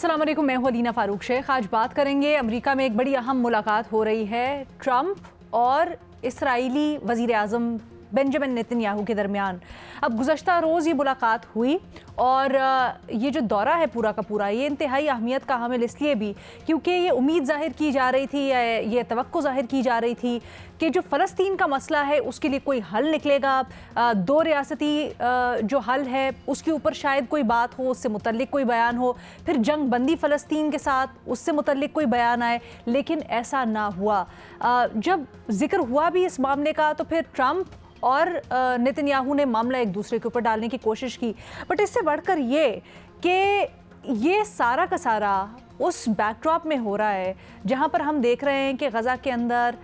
अस्सलाम वालेकुम, मैं हूं अलीना फारूक शेख। आज बात करेंगे, अमेरिका में एक बड़ी अहम मुलाकात हो रही है ट्रंप और इसराइली वज़ीर आज़म बेंजामिन नेतन्याहू के दरमियान। अब गुज़श्ता रोज़ ये मुलाकात हुई और ये जो दौरा है पूरा का पूरा, ये इंतहाई अहमियत का हामिल इसलिए भी क्योंकि ये उम्मीद ज़ाहिर की जा रही थी, ये तवक्को ज़ाहिर की जा रही थी कि जो फ़लस्तीन का मसला है उसके लिए कोई हल निकलेगा। दो रियासती जो हल है उसके ऊपर शायद कोई बात हो, उससे मुतल्लिक कोई बयान हो, फिर जंग बंदी फ़लस्तीन के साथ उससे मुतल्लिक कोई बयान आए, लेकिन ऐसा ना हुआ। जब जिक्र हुआ भी इस मामले का तो फिर ट्रंप और नेतन्याहू ने मामला एक दूसरे के ऊपर डालने की कोशिश की। बट इससे बढ़कर ये कि ये सारा का सारा उस बैकड्रॉप में हो रहा है जहाँ पर हम देख रहे हैं कि गज़ा के अंदर,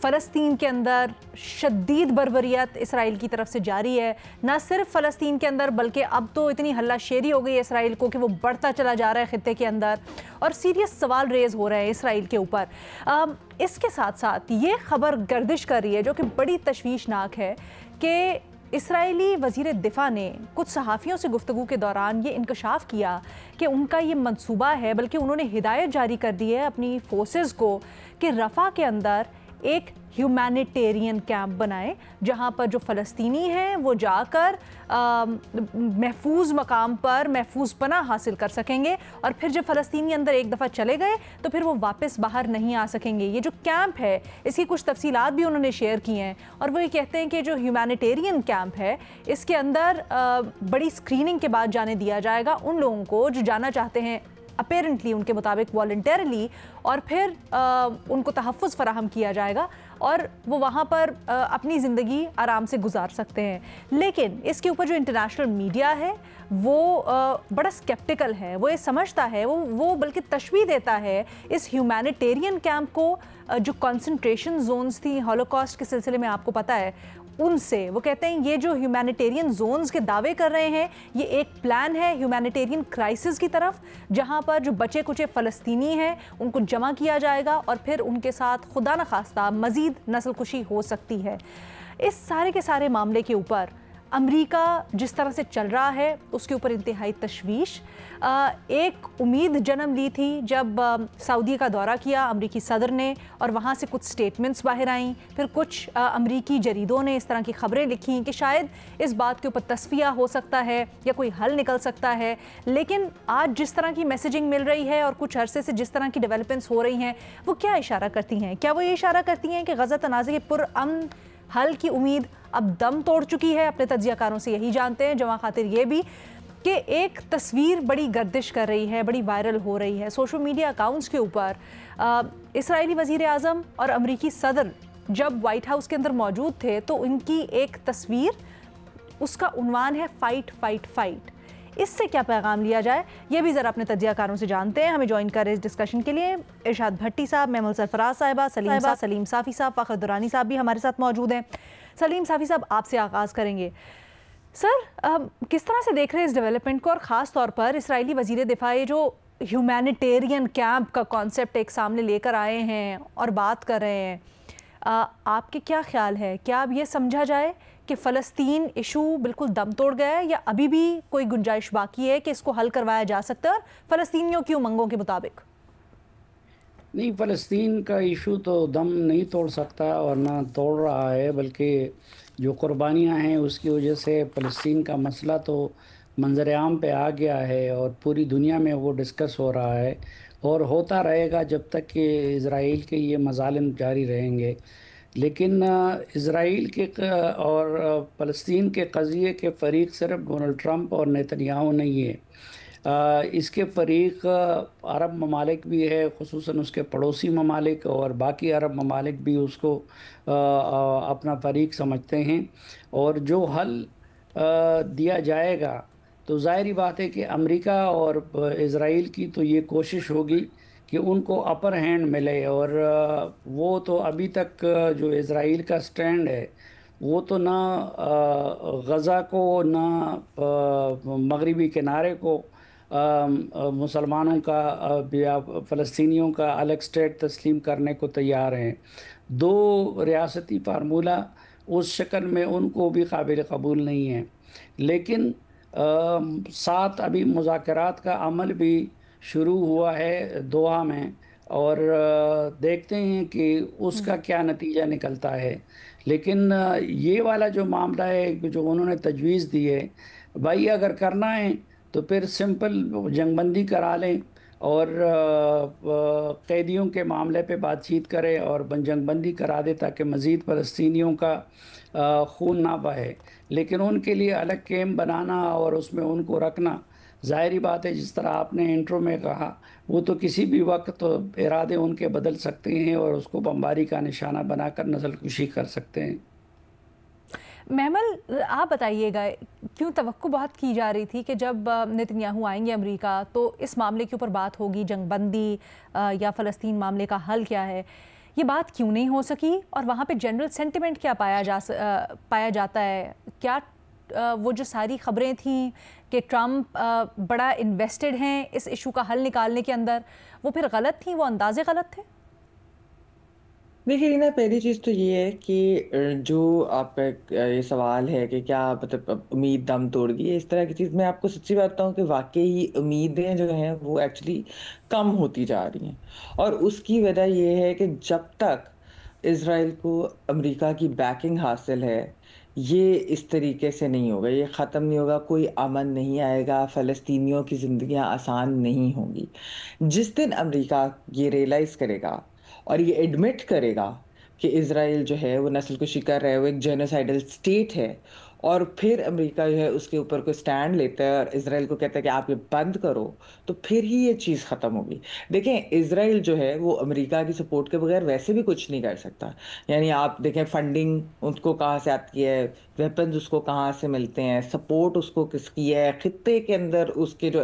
फ़लस्तीन के अंदर शदीद बर्बरियत इसराइल की तरफ से जारी है। ना सिर्फ फ़लस्तीन के अंदर बल्कि अब तो इतनी हल्लाशेरी हो गई है इसराइल को कि वो बढ़ता चला जा रहा है ख़ित्ते के अंदर और सीरियस सवाल रेज़ हो रहे हैं इसराइल के ऊपर। इसके साथ साथ ये ख़बर गर्दिश कर रही है जो कि बड़ी तशवीशनाक है कि इसराइली वज़ीर दिफ़ा ने कुछ सहाफ़ियों से गुफ्तगू के दौरान ये इंकशाफ किया कि उनका ये मंसूबा है, बल्कि उन्होंने हिदायत जारी कर दी है अपनी फोर्सेस को कि रफ़ा के अंदर एक ह्यूमैनिटेरियन कैंप बनाए जहां पर जो फ़लस्तीनी हैं वो जाकर महफूज मकाम पर महफूज पनाह हासिल कर सकेंगे और फिर जब फ़लस्तीनी अंदर एक दफ़ा चले गए तो फिर वो वापस बाहर नहीं आ सकेंगे। ये जो कैंप है इसकी कुछ तफसीलात भी उन्होंने शेयर की हैं और वो ये कहते हैं कि जो ह्यूमैनिटेरियन कैंप है इसके अंदर बड़ी स्क्रीनिंग के बाद जाने दिया जाएगा उन लोगों को जो जाना चाहते हैं अपेरेंटली उनके मुताबिक वॉलंटरली, और फिर उनको तहफ़्फ़ुज़ फ़राहम किया जाएगा और वो वहाँ पर अपनी ज़िंदगी आराम से गुजार सकते हैं। लेकिन इसके ऊपर जो इंटरनेशनल मीडिया है वो बड़ा स्केप्टिकल है, वो ये समझता है, वो बल्कि तशवीह देता है इस ह्यूमैनिटेरियन कैंप को, जो कंसंट्रेशन जोन्स थी हॉलोकॉस्ट के सिलसिले में आपको पता है उनसे। वो कहते हैं ये जो ह्यूमैनिटेरियन जोन्स के दावे कर रहे हैं ये एक प्लान है ह्यूमैनिटेरियन क्राइसिस की तरफ, जहां पर जो बचे कुचे फ़लस्तीनी हैं उनको जमा किया जाएगा और फिर उनके साथ खुदा न खास्ता मज़ीद नस्लकुशी हो सकती है। इस सारे के सारे मामले के ऊपर अमेरिका जिस तरह से चल रहा है उसके ऊपर इंतहाई तशवीश। एक उम्मीद जन्म ली थी जब सऊदी का दौरा किया अमरीकी सदर ने और वहाँ से कुछ स्टेटमेंट्स बाहर आईं, फिर कुछ अमरीकी जरीदों ने इस तरह की खबरें लिखी कि शायद इस बात के ऊपर तस्फिया हो सकता है या कोई हल निकल सकता है। लेकिन आज जिस तरह की मैसेजिंग मिल रही है और कुछ अरसे से जिस तरह की डेवलपमेंट्स हो रही हैं वो क्या इशारा करती हैं? क्या वो ये इशारा करती हैं कि गज़ा तनाज़े के पुरअमन हल की उम्मीद अब दम तोड़ चुकी है? अपने तज्ज़ियाकारों से यही जानते हैं, जमा खातिर ये भी कि एक तस्वीर बड़ी गर्दिश कर रही है, बड़ी वायरल हो रही है सोशल मीडिया अकाउंट्स के ऊपर। इसराइली वज़ीर आज़म और अमरीकी सदर जब वाइट हाउस के अंदर मौजूद थे तो इनकी एक तस्वीर, उसका उन्वान है फाइट फाइट फाइट। इससे क्या पैगाम लिया जाए ये भी ज़रा अपने तज्ज़ियाकारों से जानते हैं। हमें ज्वाइन कर रहे इस डिस्कशन के लिए इरशाद भट्टी साहब, महमूद सरफराज साहिबा, सलीम साफ़ी साहब, फ़खर दुरानी साहब भी हमारे साथ मौजूद हैं। सलीम साफ़ी साहब, आपसे आगाज़ करेंगे। सर, किस तरह से देख रहे हैं इस डेवलपमेंट को और ख़ास तौर पर इसराइली वज़ीर दिफ़ा ये जो ह्यूमैनिटेरियन कैंप का कॉन्सेप्ट एक सामने लेकर आए हैं और बात कर रहे हैं, आपके क्या ख्याल है? क्या अब ये समझा जाए कि फ़लस्तीन इशू बिल्कुल दम तोड़ गया है या अभी भी कोई गुंजाइश बाकी है कि इसको हल करवाया जा सकता है और फ़लस्तीनियों की उमंगों के मुताबिक? नहीं, फ़लस्तीन का इशू तो दम नहीं तोड़ सकता और ना तोड़ रहा है, बल्कि जो कुर्बानियाँ हैं उसकी वजह से फ़लस्तीन का मसला तो मंजर आम पे आ गया है और पूरी दुनिया में वो डिस्कस हो रहा है और होता रहेगा जब तक कि इज़राइल के ये मज़ालिम जारी रहेंगे। लेकिन इज़राइल के और फ़लस्तीन के क़ज़िये के फ़रीक सिर्फ डोनाल्ड ट्रंप और नेतन्याहू नहीं है। इसके फ़रीक अरब ममालिक भी है, ख़ुसूसन उसके पड़ोसी ममालिक, और बाकी अरब ममालिक भी उसको अपना फ़रीक समझते हैं। और जो हल दिया जाएगा तो ज़ाहिरी बात है कि अमेरिका और इज़राइल की तो ये कोशिश होगी कि उनको अपर हैंड मिले, और वो तो अभी तक जो इज़राइल का स्टैंड है वो तो ना गज़ा को ना मगरिबी किनारे को मुसलमानों का या फ़लस्तीनियों का अलग स्टेट तस्लीम करने को तैयार हैं। दो रियासती फार्मूला उस शक्ल में उनको भी काबिल कबूल नहीं है। लेकिन साथ अभी मुज़ाकरात का अमल भी शुरू हुआ है दोहा में, और देखते हैं कि उसका क्या नतीजा निकलता है। लेकिन ये वाला जो मामला है जो उन्होंने तजवीज़ दी है, भाई अगर करना है तो फिर सिंपल जंगबंदी करा लें और कैदियों के मामले पे बातचीत करें और जंगबंदी करा दे ताकि मज़ीद फ़लस्तीनियों का खून ना बहे। लेकिन उनके लिए अलग कैंप बनाना और उसमें उनको रखना, ज़ाहिरी बात है जिस तरह आपने इंट्रो में कहा, वो तो किसी भी वक्त तो इरादे उनके बदल सकते हैं और उसको बमबारी का निशाना बनाकर नस्लकुशी कर सकते हैं। महमल, आप बताइएगा, क्यों तवक्को बहुत की जा रही थी कि जब नेतन्याहू आएंगे अमेरिका तो इस मामले के ऊपर बात होगी, जंगबंदी या फ़लस्तीन मामले का हल क्या है, ये बात क्यों नहीं हो सकी? और वहाँ पे जनरल सेंटिमेंट क्या पाया जाता है? क्या वो जो सारी खबरें थीं कि ट्रंप बड़ा इन्वेस्टेड हैं इस इशू का हल निकालने के अंदर, वो फिर गलत थी, वो अंदाजे गलत थे? देखिए रीना, पहली चीज़ तो ये है कि जो आपका ये सवाल है कि क्या मतलब उम्मीद दम तोड़ गई है, इस तरह की चीज़, मैं आपको सच्ची बात बताऊं कि वाकई ही उम्मीदें जो हैं वो एक्चुअली कम होती जा रही हैं। और उसकी वजह ये है कि जब तक इसराइल को अमेरिका की बैकिंग हासिल है, ये इस तरीके से नहीं होगा, ये ख़त्म नहीं होगा, कोई अमन नहीं आएगा, फ़लस्तीनियों की ज़िंदगियां आसान नहीं होंगी। जिस दिन अमेरिका ये रियलाइज़ करेगा और ये एडमिट करेगा कि इज़राइल जो है वो नस्लकुशी कर रहा है, वो एक जेनोसाइडल स्टेट है, और फिर अमेरिका जो है उसके ऊपर कोई स्टैंड लेता है और इज़राइल को कहता है कि आप ये बंद करो, तो फिर ही ये चीज़ ख़त्म होगी। देखें, इज़राइल जो है वो अमेरिका की सपोर्ट के बगैर वैसे भी कुछ नहीं कर सकता। यानी आप देखें फंडिंग उसको कहाँ से आती है, वेपन्स उसको कहाँ से मिलते हैं, सपोर्ट उसको किसकी है, खित्ते के अंदर उसके जो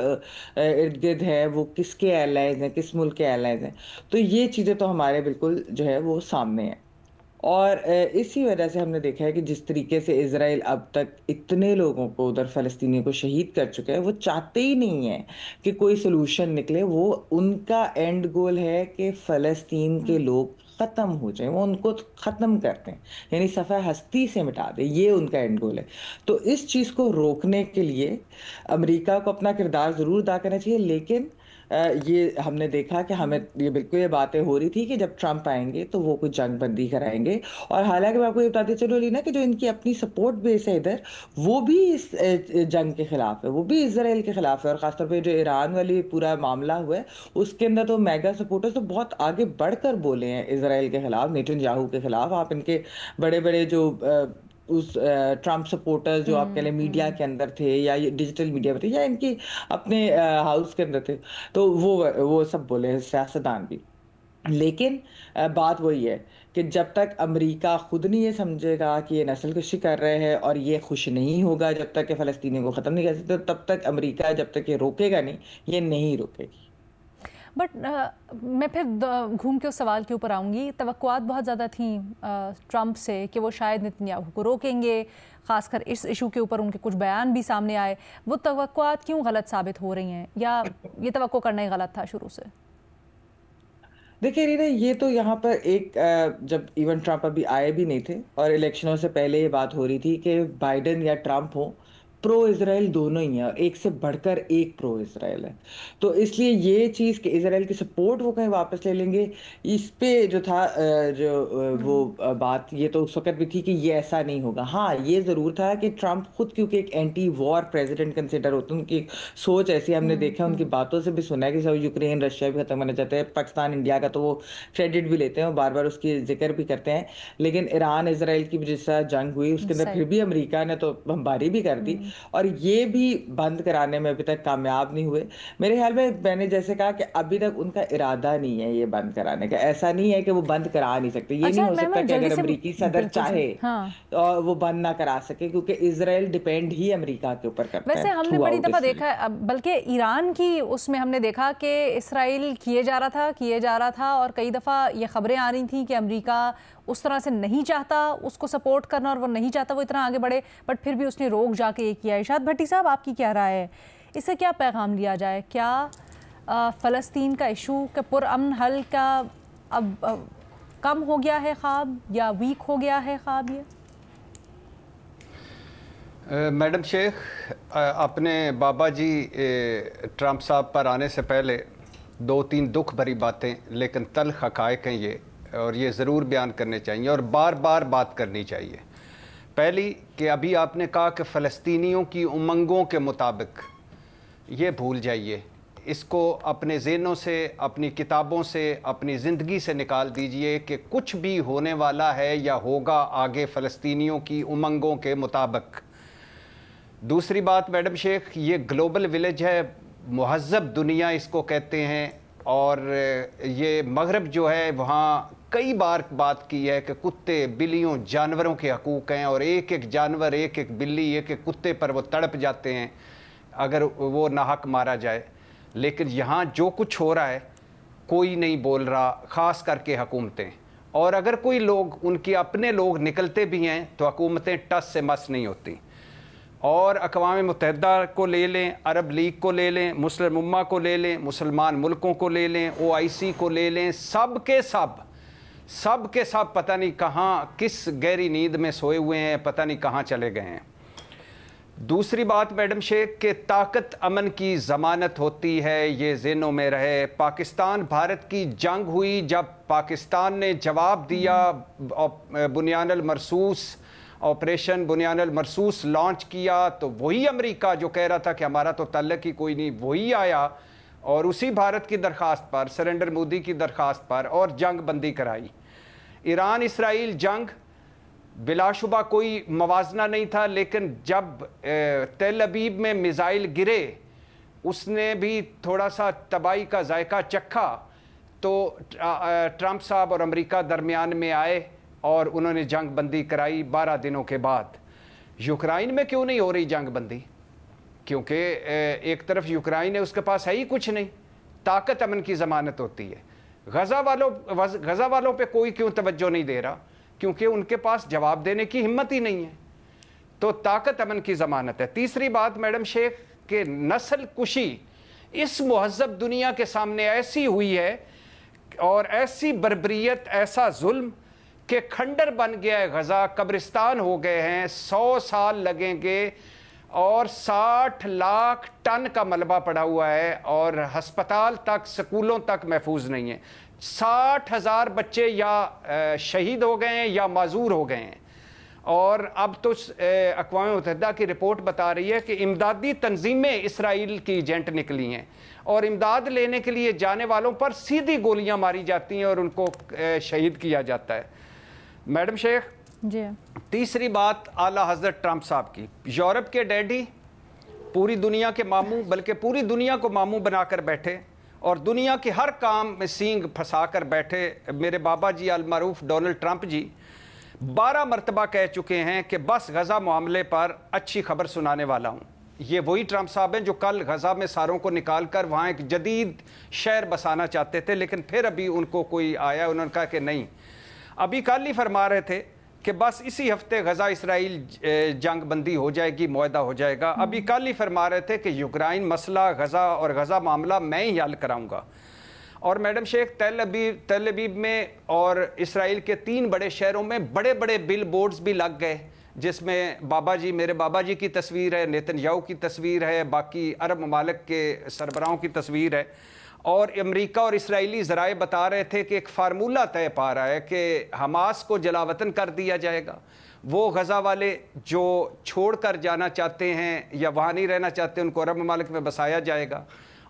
इर्द गिर्द है वो किसके एलाइज हैं, किस मुल्क के एलाइज हैं। तो ये चीज़ें तो हमारे बिल्कुल जो है वो सामने हैं। और इसी वजह से हमने देखा है कि जिस तरीके से इज़राइल अब तक इतने लोगों को, उधर फ़लस्तीनियों को शहीद कर चुका है, वो चाहते ही नहीं है कि कोई सलूशन निकले। वो उनका एंड गोल है कि फ़लस्तीन के लोग ख़त्म हो जाएं, वो उनको ख़त्म करते हैं, यानी सफ़ा हस्ती से मिटा दें, ये उनका एंड गोल है। तो इस चीज़ को रोकने के लिए अमेरिका को अपना किरदार ज़रूर अदा करना चाहिए। लेकिन ये हमने देखा कि हमें ये बिल्कुल ये बातें हो रही थी कि जब ट्रंप आएंगे तो वो कुछ जंग बंदी कराएंगे। और हालांकि मैं आपको ये बताती चलो लीना कि जो इनकी अपनी सपोर्ट बेस है इधर, वो भी इस जंग के खिलाफ है, वो भी इसराइल के खिलाफ है। और खासतौर पे जो ईरान वाली पूरा मामला हुआ है उसके अंदर तो मेगा सपोर्टर्स तो बहुत आगे बढ़कर बोले हैं इसराइल के खिलाफ, नेतन्याहू के खिलाफ। आप इनके बड़े बड़े जो उस ट्रंप सपोर्टर्स जो आप कह लें मीडिया के अंदर थे या ये डिजिटल मीडिया में थे या इनकी अपने हाउस के अंदर थे, तो वो सब बोले, सियासतदान भी। लेकिन बात वही है कि जब तक अमेरिका खुद नहीं ये समझेगा कि ये नस्लकुशी कर रहे हैं और ये खुश नहीं होगा जब तक कि फ़लस्तीनियों को ख़त्म नहीं कर सकते, तब तक अमेरिका जब तक ये रोकेगा नहीं, ये नहीं रोकेगी। बट मैं फिर घूम के उस सवाल के ऊपर आऊँगी। तवक्कुआत बहुत ज़्यादा थी ट्रंप से कि वो शायद नेतन्याहू को रोकेंगे, ख़ासकर इस इशू के ऊपर उनके कुछ बयान भी सामने आए। वो तवक्कुआत क्यों गलत साबित हो रही हैं, या ये तवक्को करना ही गलत था शुरू से? देखिए रीना, ये तो यहाँ पर एक जब इवन ट्रंप अभी आए भी नहीं थे और इलेक्शनों से पहले ये बात हो रही थी कि बाइडेन या ट्रंप हो, प्रो इसराइल दोनों ही हैं और एक से बढ़कर एक प्रो इसराइल है। तो इसलिए ये चीज़ कि इसराइल की सपोर्ट वो कहीं वापस ले लेंगे, इस पे जो था बात ये तो उस वक्त भी थी कि ये ऐसा नहीं होगा। हाँ, ये ज़रूर था कि ट्रंप खुद क्योंकि एक एंटी वॉर प्रेसिडेंट कंसिडर होते हैं, उनकी सोच ऐसी हमने देखा, उनकी बातों से भी सुना है कि सब यूक्रेन रशिया भी खत्म करना चाहते हैं। पाकिस्तान इंडिया का तो वो क्रेडिट भी लेते हैं और बार बार उसकी जिक्र भी करते हैं। लेकिन ईरान इसराइल की जिस तरह जंग हुई उसके अंदर फिर भी अमेरिका ने तो बमबारी भी कर दी और ये भी बंद कराने में अभी तक कामयाब नहीं हुए। मेरे ख्याल में मैंने जैसे कहा कि अभी तक उनका इरादा नहीं है ये बंद कराने का, ऐसा नहीं है कि वो बंद करा नहीं सकते। ये नहीं हो सकता कि अगर अमेरिकी सदर चाहे तो वो बंद ना करा सके, क्योंकि इसराइल डिपेंड ही अमेरिका के ऊपर करता है। वैसे हमने बड़ी दफ़ा देखा है, बल्कि ईरान की उसमें हमने देखा कि इसराइल किए जा रहा था और कई दफ़ा ये खबरें आ रही थी कि अमेरिका उस तरह से नहीं चाहता उसको सपोर्ट करना और वो नहीं चाहता वो इतना आगे बढ़े, बट फिर भी उसने रोक जाके ये किया। इरशाद भट्टी साहब, आपकी क्या राय है, इससे क्या पैगाम लिया जाए? क्या फ़लस्तीन का इशू के पुरअमन हल का अब कम हो गया है ख्वाब, या वीक हो गया है ख्वाब? ये मैडम शेख, अपने बाबा जी ट्रंप साहब पर आने से पहले 2-3 दुख भरी बातें लेकिन तल्ख हक़ाइक़ हैं ये, और ये ज़रूर बयान करने चाहिए और बार बार बात करनी चाहिए। पहली कि अभी आपने कहा कि फ़लस्तीनियों की उमंगों के मुताबिक, ये भूल जाइए, इसको अपने ज़हनों से, अपनी किताबों से, अपनी ज़िंदगी से निकाल दीजिए कि कुछ भी होने वाला है या होगा आगे फ़लस्तीनियों की उमंगों के मुताबिक। दूसरी बात मैडम शेख, ये ग्लोबल विलेज है, मुहज़्ज़ब दुनिया इसको कहते हैं, और ये मगरब जो है वहाँ कई बार बात की है कि कुत्ते, बिल्लियों, जानवरों के हकूक़ हैं, और एक एक जानवर, एक एक बिल्ली, एक एक कुत्ते पर वो तड़प जाते हैं अगर वो नाहक मारा जाए। लेकिन यहाँ जो कुछ हो रहा है कोई नहीं बोल रहा, ख़ास करके हुकूमतें, और अगर कोई लोग, उनके अपने लोग निकलते भी हैं तो हुकूमतें टस से मस नहीं होती। और अक़वाम मुत्तहिदा को ले लें, अरब लीग को ले लें, मुस्लिम उम्मा को ले लें, मुसलमान मुल्कों को ले लें, OIC को ले लें, सब के सब पता नहीं कहाँ, किस गहरी नींद में सोए हुए हैं, पता नहीं कहाँ चले गए हैं। दूसरी बात मैडम शेख के ताकत अमन की ज़मानत होती है, ये ज़हनों में रहे। पाकिस्तान भारत की जंग हुई, जब पाकिस्तान ने जवाब दिया, बुनियानुल मरसूस, ऑपरेशन बुनियानुल मरसूस लॉन्च किया, तो वही अमेरिका जो कह रहा था कि हमारा तो तल्लक ही कोई नहीं, वही आया और उसी भारत की दरख्वास्त पर, सरेंडर मोदी की दरख्वास्त पर, और जंग बंदी कराई। ईरान इसराइल जंग बिलाशुबा कोई मवाजना नहीं था, लेकिन जब तेल अबीब में मिज़ाइल गिरे, उसने भी थोड़ा सा तबाही का जायका चखा, तो ट्रंप साहब और अमेरिका दरमियान में आए और उन्होंने जंग बंदी कराई 12 दिनों के बाद। यूक्रेन में क्यों नहीं हो रही जंग बंदी? क्योंकि एक तरफ यूक्रेन है, उसके पास है ही कुछ नहीं, ताकत अमन की ज़मानत होती है। गज़ा वालों पे कोई क्यों तवज्जो नहीं दे रहा? क्योंकि उनके पास जवाब देने की हिम्मत ही नहीं है। तो ताकत अमन की ज़मानत है। तीसरी बात मैडम शेख के नस्ल कुशी इस मुहज़्ज़ब दुनिया के सामने ऐसी हुई है, और ऐसी बर्बरियत, ऐसा जुल्म कि खंडर बन गया है गज़ा, कब्रिस्तान हो गए हैं, 100 साल लगेंगे, और 60 लाख टन का मलबा पड़ा हुआ है, और हस्पताल तक, स्कूलों तक महफूज नहीं है। 60,000 बच्चे या शहीद हो गए हैं या माजूर हो गए हैं। और अब तो अक़वाम मुत्तहिदा की रिपोर्ट बता रही है कि इमदादी तंजीमें इसराइल की एजेंट निकली हैं, और इमदाद लेने के लिए जाने वालों पर सीधी गोलियां मारी जाती हैं और उनको शहीद किया जाता है। मैडम शेख जी, तीसरी बात आला हज़रत ट्रंप साहब की, यूरोप के डैडी, पूरी दुनिया के मामू, बल्कि पूरी दुनिया को मामू बनाकर बैठे और दुनिया के हर काम में सींग फंसा कर बैठे। मेरे बाबा जी अल मारूफ डोनाल्ड ट्रंप जी 12 मरतबा कह चुके हैं कि बस गज़ा मामले पर अच्छी खबर सुनाने वाला हूँ। ये वही ट्रंप साहब हैं जो कल गज़ा में सारों को निकाल कर वहाँ एक जदीद शहर बसाना चाहते थे, लेकिन फिर अभी उनको कोई आया, उन्होंने कहा कि नहीं। अभी कल ही फरमा रहे थे कि बस इसी हफ्ते गज़ा इसराइल जंग बंदी हो जाएगी, मुआहदा हो जाएगा। अभी कल ही फरमा रहे थे कि यूक्रेन मसला, गज़ा और गज़ा मामला मैं ही हल कराऊंगा। और मैडम शेख तेल अबीब में और इसराइल के 3 बड़े शहरों में बड़े बड़े बिल बोर्ड्स भी लग गए, जिसमें बाबा जी, मेरे बाबा जी की तस्वीर है, नेतन्याहू की तस्वीर है, बाकी अरब ममालिक के सरबराहों की तस्वीर है। और अमेरिका और इसराइली ज़राए बता रहे थे कि एक फार्मूला तय पा रहा है कि हमास को जलावतन कर दिया जाएगा, वो गज़ा वाले जो छोड़ कर जाना चाहते हैं या वहाँ नहीं रहना चाहते उनको अरब ममालिक में बसाया जाएगा,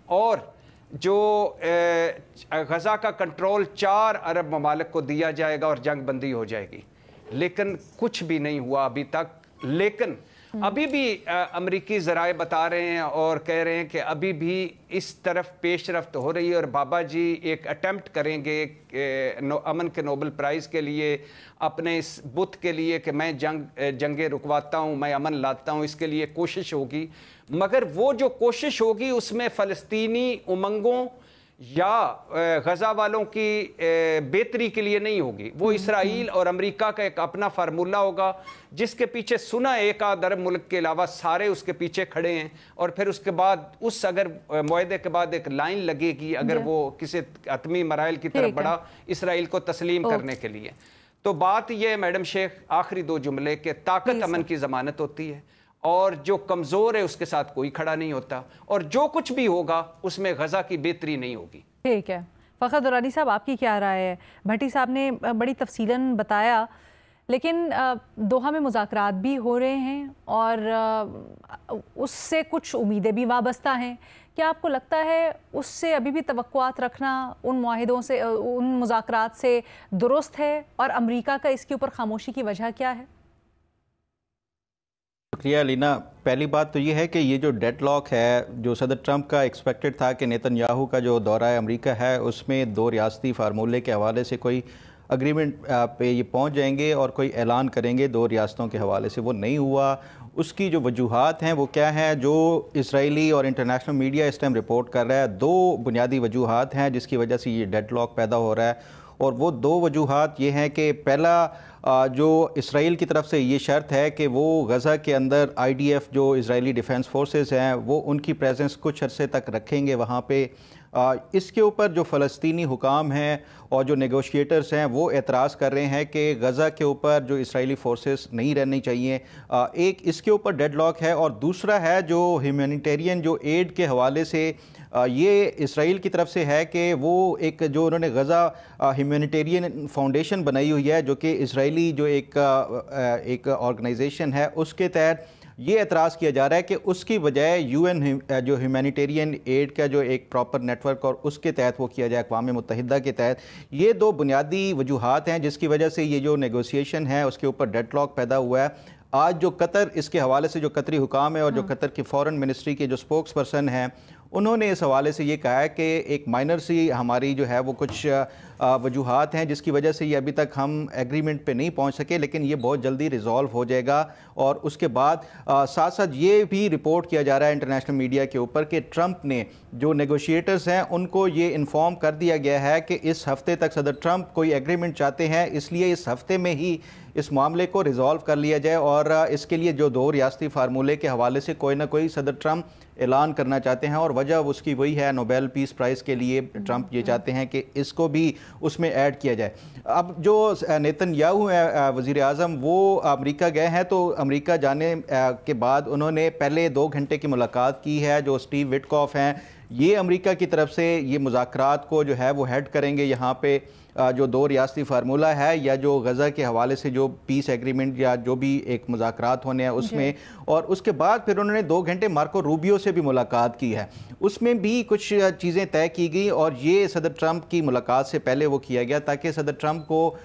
और जो गज़ा का कंट्रोल 4 अरब ममालिक को दिया जाएगा और जंग बंदी हो जाएगी। लेकिन कुछ भी नहीं हुआ अभी तक। लेकिन अभी भी अमरीकी ज़राए बता रहे हैं और कह रहे हैं कि अभी भी इस तरफ पेशरफ्त हो रही है, और बाबा जी एक अटेम्प्ट करेंगे अमन के नोबल प्राइज़ के लिए, अपने इस बुत के लिए कि मैं जंगे रुकवाता हूँ, मैं अमन लाता हूँ, इसके लिए कोशिश होगी। मगर वो जो कोशिश होगी उसमें फ़लस्तीनी उमंगों या गज़ा वालों की बेहतरी के लिए नहीं होगी। वो इसराइल और अमेरिका का एक अपना फार्मूला होगा, जिसके पीछे सुना एक आध अरब मुल्क के अलावा सारे उसके पीछे खड़े हैं। और फिर उसके बाद उस अगर मुआहदे के बाद एक लाइन लगेगी, अगर वो किसी हतमी मराइल की तरफ बढ़ा इसराइल को तस्लीम करने के लिए। तो बात यह है मैडम शेख, आखिरी 2 जुमले के ताकत अमन की ज़मानत होती है, और जो कमज़ोर है उसके साथ कोई खड़ा नहीं होता, और जो कुछ भी होगा उसमें गज़ा की बेहतरी नहीं होगी। ठीक है, फ़खर दुरानी साहब आपकी क्या राय है? भट्टी साहब ने बड़ी तफसीलन बताया, लेकिन दोहा में मुज़ाकरात भी हो रहे हैं और उससे कुछ उम्मीदें भी वाबस्ता हैं। क्या आपको लगता है उससे अभी भी तवक्कुआत रखना उन मुआहिदों से, उन मुज़ाकरात से दुरुस्त है, और अमरीका का इसके ऊपर खामोशी की वजह क्या है? शुक्रिया लीना। पहली बात तो ये है कि ये जो डेडलॉक है, जो सदर ट्रंप का एक्सपेक्टेड था कि नेतन्याहू का जो दौरा अमेरिका है उसमें 2 रियासती फार्मूले के हवाले से कोई अग्रीमेंट पे ये पहुंच जाएंगे और कोई ऐलान करेंगे 2 रियासतों के हवाले से, वो नहीं हुआ। उसकी जो वजूहात हैं वो क्या हैं, जो इसराइली और इंटरनेशनल मीडिया इस टाइम रिपोर्ट कर रहा है, 2 बुनियादी वजूहात हैं जिसकी वजह से ये डेडलॉक पैदा हो रहा है। और वो 2 वजूहात ये हैं कि पहला, जो इसराइल की तरफ से ये शर्त है कि वो गज़ा के अंदर IDF जो इजरायली डिफेंस फोर्सेस हैं वो उनकी प्रेजेंस कुछ अरसे तक रखेंगे वहाँ पे। इसके ऊपर जो फ़लस्तीनी हुकाम हैं और जो नेगोशिएटर्स हैं वो एतराज़ कर रहे हैं कि गज़ा के ऊपर जो इसराइली फोर्सेस नहीं रहनी चाहिए। एक इसके ऊपर डेडलॉक है, और दूसरा है जो ह्यूमैनिटेरियन जो एड के हवाले से ये इसराइल की तरफ से है कि वो एक जो उन्होंने गज़ा ह्यूमैनिटेरियन फाउंडेशन बनाई हुई है, जो कि इसराइली जो एक ऑर्गेनाइजेशन है, उसके तहत ये एतराज़ किया जा रहा है कि उसकी बजाय UN जो ह्यूमैनिटेरियन एड का जो एक प्रॉपर नेटवर्क और उसके तहत वो किया जाए अक़वाम मुत्तहिदा के तहत। ये 2 बुनियादी वजूहात हैं जिसकी वजह से ये जो नेगोशिएशन है उसके ऊपर डेडलॉक पैदा हुआ है। आज जो कतर, इसके हवाले से जो कतरी हुकाम है और जो कतर की फॉरेन मिनिस्ट्री के जो स्पोक्स पर्सन हैं, उन्होंने इस हवाले से ये कहा है कि एक माइनर सी हमारी जो है वो कुछ वजूहात हैं जिसकी वजह से ये अभी तक हम एग्रीमेंट पे नहीं पहुंच सके, लेकिन ये बहुत जल्दी रिजॉल्व हो जाएगा। और उसके बाद साथ साथ ये भी रिपोर्ट किया जा रहा है इंटरनेशनल मीडिया के ऊपर कि ट्रंप ने जो नेगोशिएटर्स हैं उनको ये इन्फॉर्म कर दिया गया है कि इस हफ्ते तक सदर ट्रंप कोई एग्रीमेंट चाहते हैं, इसलिए इस हफ्ते में ही इस मामले को रिजॉल्व कर लिया जाए। और इसके लिए जो 2 रियासती फार्मूले के हवाले से कोई ना कोई सदर ट्रंप ऐलान करना चाहते हैं, और वजह उसकी वही है, नोबेल पीस प्राइज़ के लिए ट्रंप ये चाहते हैं कि इसको भी उसमें ऐड किया जाए। अब जो नेतन्याहू है वज़ीर आज़म, वो अमेरिका गए हैं, तो अमेरिका जाने के बाद उन्होंने पहले 2 घंटे की मुलाकात की है। जो स्टीव विटकॉफ हैं, ये अमेरिका की तरफ से ये मुज़ाकरात को जो है वो हेड करेंगे यहाँ पे। जो 2 रियासती फार्मूला है या जो गज़ा के हवाले से जो पीस एग्रीमेंट या जो भी एक मुज़ाकरात होने हैं उसमें, और उसके बाद फिर उन्होंने 2 घंटे मार्को रूबियो से भी मुलाकात की है, उसमें भी कुछ चीज़ें तय की गई। और ये सदर ट्रंप की मुलाकात से पहले वो किया गया ताकि सदर ट्रंप को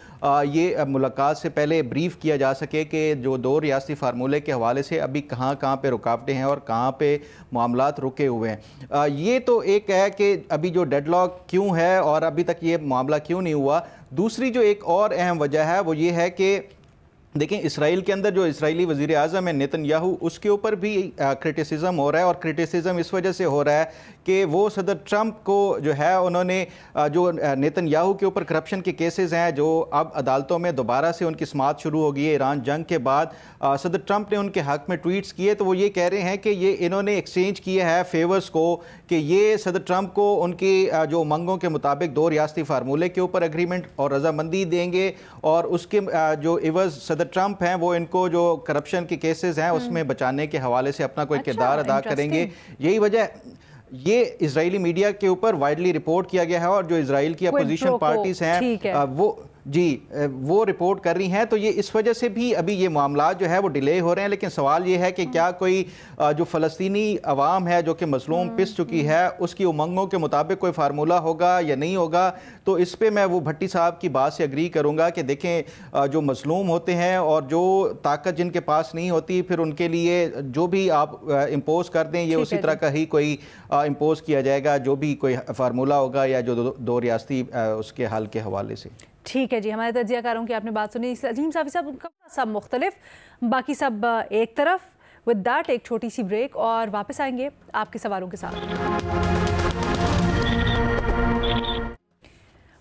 ये मुलाकात से पहले ब्रीफ किया जा सके कि जो 2 रियासती फार्मूले के हवाले से अभी कहाँ कहाँ पे रुकावटें हैं और कहाँ पे मामलात रुके हुए हैं। ये तो एक है कि अभी जो डेडलॉक क्यों है और अभी तक ये मामला क्यों नहीं हुआ। दूसरी जो एक और अहम वजह है वो ये है कि देखें, इसराइल के अंदर जो इसराइली वज़ीर आज़म है नेतन्याहू, उसके ऊपर भी क्रिटिसिज्म हो रहा है, और क्रिटिसिज्म इस वजह से हो रहा है कि वो सदर ट्रंप को जो है उन्होंने जो नेतन्याहू के ऊपर करप्शन के केसेस हैं जो अब अदालतों में दोबारा से उनकी समाअत शुरू हो गई है ईरान जंग के बाद, सदर ट्रंप ने उनके हक़ में ट्वीट्स किए, तो वो ये कह रहे हैं कि ये इन्होंने एक्सचेंज किया है फेवर्स को, कि ये सदर ट्रंप को उनकी जो उमंगों के मुताबिक 2 रियासती फार्मूले के ऊपर एग्रीमेंट और रजामंदी देंगे, और उसके जो इवज़ सदर ट्रंप हैं वो इनको जो करप्शन के केसेस हैं उसमें बचाने के हवाले से अपना कोई किरदार अदा करेंगे। यही वजह, ये इजरायली मीडिया के ऊपर वाइडली रिपोर्ट किया गया है, और जो इजराइल की अपोजिशन पार्टीज हैं वो वो रिपोर्ट कर रही हैं। तो ये इस वजह से भी अभी ये मामला जो है वो डिले हो रहे हैं। लेकिन सवाल ये है कि क्या कोई जो फ़लस्तीनी अवाम है जो कि मज़लूम पिस चुकी है, उसकी उमंगों के मुताबिक कोई फार्मूला होगा या नहीं होगा। तो इस पे मैं वो भट्टी साहब की बात से एग्री करूँगा कि देखें, जो मज़लूम होते हैं और जो ताकत जिनके पास नहीं होती, फिर उनके लिए जो भी आप इम्पोज़ कर दें, ये उसी तरह का ही कोई इम्पोज़ किया जाएगा, जो भी कोई फार्मूला होगा या जो 2 रियासती उसके हल के हवाले से। ठीक है जी, हमारे तज्ज़ियाकारों की आपने बात सुनी। अजीम साफ़ी साहब उनका सब मुख्तलिफ, बाकी सब एक तरफ। विद दैट एक छोटी सी ब्रेक और वापस आएंगे आपके सवालों के साथ।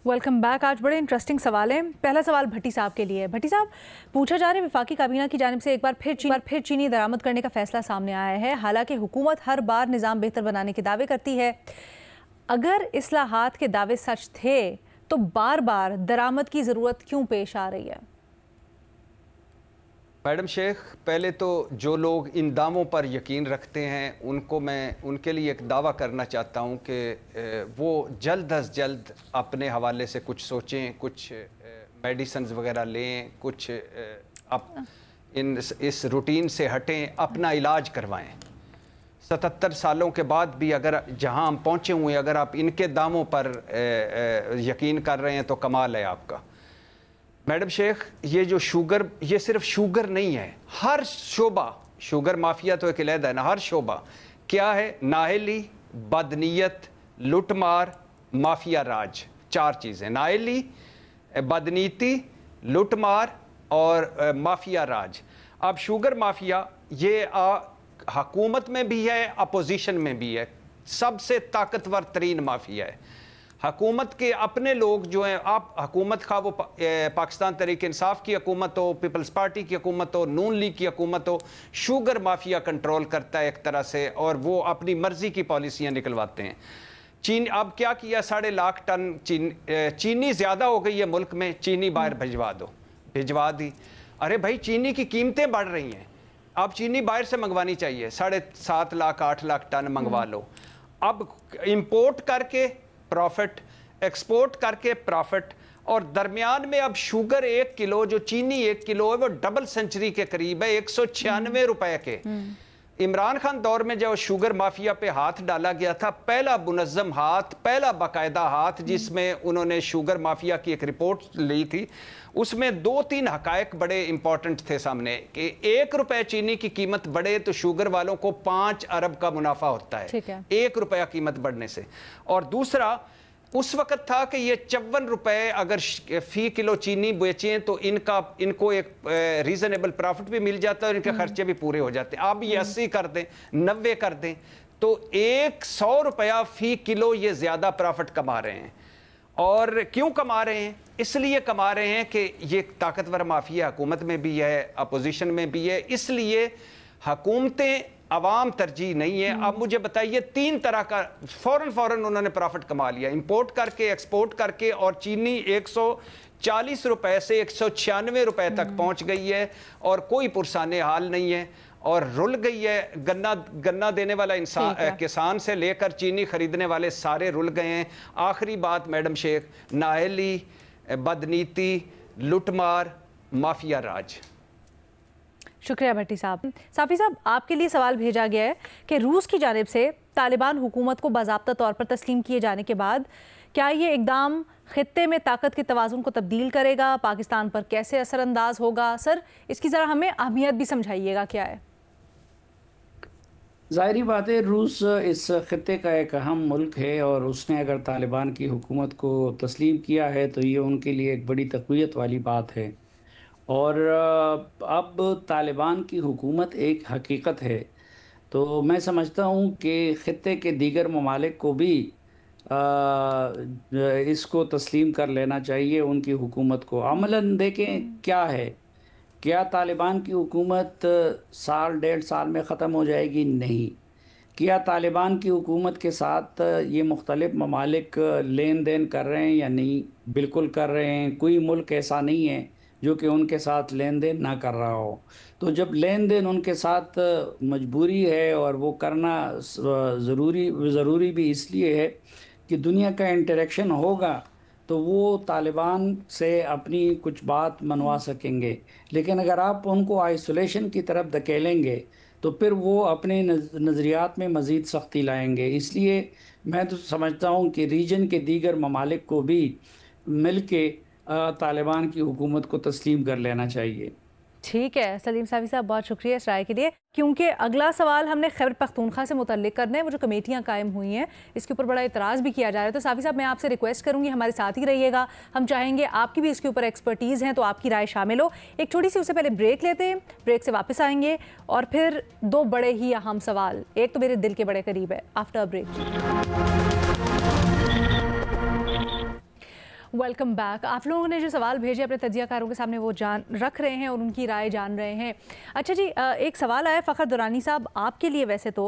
Welcome back. आज बड़े इंटरेस्टिंग सवाल हैं। पहला सवाल भट्टी साहब के लिए। भट्टी साहब, पूछा जा रहा है वफाकी काबीना की जानिब से एक बार फिर चीनी दरामद करने का फैसला सामने आया है। हालांकि हुकूमत हर बार निज़ाम बेहतर बनाने के दावे करती है, अगर इस्लाहात के दावे सच थे तो बार बार दरामद की ज़रूरत क्यों पेश आ रही है? मैडम शेख, पहले तो जो लोग इन दावों पर यकीन रखते हैं उनके लिए एक दावा करना चाहता हूं कि वो जल्द अज जल्द अपने हवाले से कुछ सोचें, कुछ मेडिसिन वगैरह लें, कुछ इस रूटीन से हटें, अपना इलाज करवाएं। 77 सालों के बाद भी अगर जहां हम पहुंचे हुए हैं, अगर आप इनके दावों पर यकीन कर रहे हैं तो कमाल है आपका। मैडम शेख, ये जो शुगर, ये सिर्फ शुगर नहीं है, हर शोबा, शुगर माफिया तो एक अलग है ना, हर शोबा क्या है? नाअहली, बदनीयत, लुटमार, माफिया राज, 4 चीज़ें। नाअहली, बदनीति, लुटमार और माफिया राज। अब शुगर माफिया ये हुकूमत में भी है, अपोजिशन में भी है, सबसे ताकतवर तरीन माफिया है। हुकूमत के अपने लोग जो हैं, आप हुकूमत खा वो पाकिस्तान तहरीक इंसाफ की हुकूमत हो, पीपल्स पार्टी की हुकूमत हो, नून लीग की हुकूमत हो, शुगर माफिया कंट्रोल करता है एक तरह से, और वो अपनी मर्जी की पॉलिसियाँ निकलवाते हैं। चीन अब क्या किया, 1.5 लाख टन चीनी ज़्यादा हो गई है मुल्क में, चीनी बाहर भिजवा दी। अरे भाई, चीनी की कीमतें बढ़ रही हैं, अब चीनी बाहर से मंगवानी चाहिए, 7.5 लाख 8 लाख टन मंगवा लो। अब इंपोर्ट करके प्रॉफिट, एक्सपोर्ट करके प्रॉफिट, और दरमियान में अब शुगर 1 किलो, जो चीनी 1 किलो है, वो डबल सेंचुरी के करीब है, 196 रुपए के। इमरान खान दौर में जब शुगर माफिया पे हाथ डाला गया था, पहला मुनज़्ज़म हाथ, पहला बाकायदा हाथ, जिसमें उन्होंने शुगर माफिया की एक रिपोर्ट ली थी, उसमें 2-3 हकायक बड़े इंपॉर्टेंट थे सामने कि 1 रुपए चीनी की कीमत बढ़े तो शुगर वालों को 5 अरब का मुनाफा होता है, 1 रुपया कीमत बढ़ने से। और दूसरा उस वक्त था कि ये 54 रुपए अगर फी किलो चीनी बेचें तो इनको एक रीजनेबल प्रॉफिट भी मिल जाता है और इनके खर्चे भी पूरे हो जाते हैं। अब ये 80 कर दें, 90 कर दें, तो 100 रुपया फी किलो ये ज्यादा प्रॉफिट कमा रहे हैं। और क्यों कमा रहे हैं? इसलिए कमा रहे हैं कि ये ताकतवर माफिया हुकूमत में भी है, अपोजिशन में भी है, इसलिए हुकूमतें अवाम तरजीह नहीं है। अब मुझे बताइए, 3 तरह का फौरन उन्होंने प्रॉफिट कमा लिया, इंपोर्ट करके, एक्सपोर्ट करके, और चीनी 140 रुपए से 196 रुपए तक पहुंच गई है और कोई पुरसाने हाल नहीं है, और रुल गई है। गन्ना देने वाला इंसान, किसान से लेकर चीनी खरीदने वाले सारे रुल गए हैं। आखिरी बात मैडम शेख, नाअहली, बदनीति, लुटमार, माफिया राज। शुक्रिया भट्टी साहब। साफ़ी साहब, आपके लिए सवाल भेजा गया है कि रूस की जानिब से तालिबान हुकूमत को बाज़ाब्ता तौर पर तस्लीम किए जाने के बाद क्या ये इक़दाम खित्ते में ताकत के तवाज़ुन को तब्दील करेगा, पाकिस्तान पर कैसे असरअंदाज होगा? सर, इसकी ज़रा हमें अहमियत भी समझाइएगा, क्या है? ज़ाहिरी बात है, रूस इस खित्ते का एक अहम मुल्क है, और उसने अगर तालिबान की हुकूमत को तस्लीम किया है तो ये उनके लिए एक बड़ी तक़वियत वाली बात है। और अब तालिबान की हुकूमत एक हकीकत है, तो मैं समझता हूँ कि खित्ते के दीगर ममालिक को भी इसको तस्लीम कर लेना चाहिए, उनकी हुकूमत को। अमलन देखें क्या है, क्या तालिबान की हुकूमत 1.5 साल में ख़त्म हो जाएगी? नहीं। क्या तालिबान की हुकूमत के साथ ये मुख्तलिफ ममालिक लेन देन कर रहे हैं या नहीं? बिल्कुल कर रहे हैं। कोई मुल्क ऐसा नहीं है जो कि उनके साथ लेन देन ना कर रहा हो। तो जब लेन देन उनके साथ मजबूरी है और वो करना ज़रूरी भी इसलिए है कि दुनिया का इंटरेक्शन होगा तो वो तालिबान से अपनी कुछ बात मनवा सकेंगे। लेकिन अगर आप उनको आइसोलेशन की तरफ धकेलेंगे तो फिर वो अपने नज़रियात में मज़ीद सख्ती लाएंगे। इसलिए मैं तो समझता हूँ कि रीजन के दीगर ममालिक को भी मिल के तालिबान की हुकूमत को तस्लीम कर लेना चाहिए। ठीक है सलीम साफ़ी साहब, बहुत शुक्रिया इस राय के लिए। क्योंकि अगला सवाल हमने खैबर पख्तूनख्वा से मुतल्लिक करना है, वो जो कमेटियाँ कायम हुई हैं इसके ऊपर बड़ा इतराज़ भी किया जा रहा है। तो साफ़ी साहब, मैं आपसे रिक्वेस्ट करूँगी हमारे साथ ही रहिएगा, हम चाहेंगे आपकी भी इसके ऊपर एक्सपर्टीज़ हैं तो आपकी राय शामिल हो। एक छोटी सी उससे पहले ब्रेक लेते हैं, ब्रेक से वापस आएंगे और फिर 2 बड़े ही अहम सवाल, एक तो मेरे दिल के बड़े करीब है। After break welcome back. आप लोगों ने जो सवाल भेजे अपने तजियाकारों के सामने वो रख रहे हैं और उनकी राय जान रहे हैं। अच्छा जी, एक सवाल आया फ़खर दुरानी साहब आपके लिए वैसे तो,